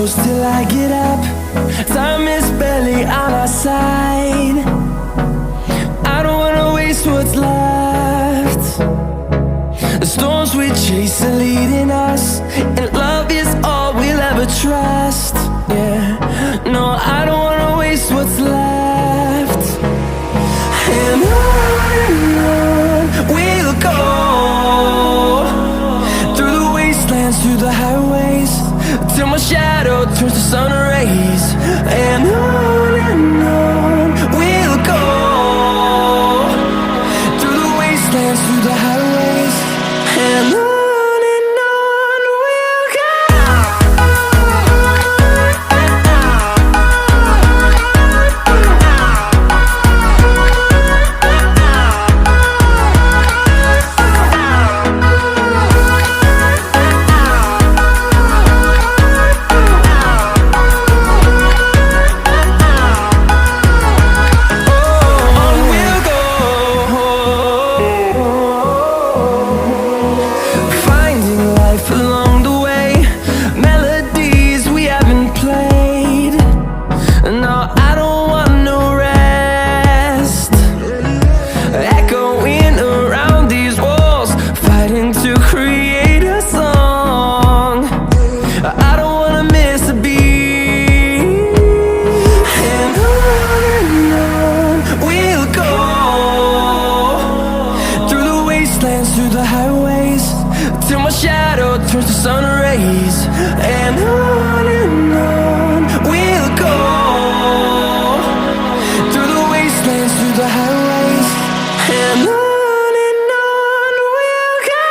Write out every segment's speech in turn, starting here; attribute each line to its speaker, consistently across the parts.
Speaker 1: close till I get up. Time is barely on our side. I don't wanna waste what's left. The storms we chase are leading us, and love is all we'll ever trust. Yeah, no, I don't wanna waste what's left. And on we'll go, through the wastelands, through the highways, till my shadow turns to sun rays. And on we'll go, through the wastelands, through the highways, and on we'll go. Through the highways, till my shadow turns to sun rays. And on we'll go, through the wastelands, through the highways, and on we'll go.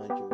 Speaker 2: maju.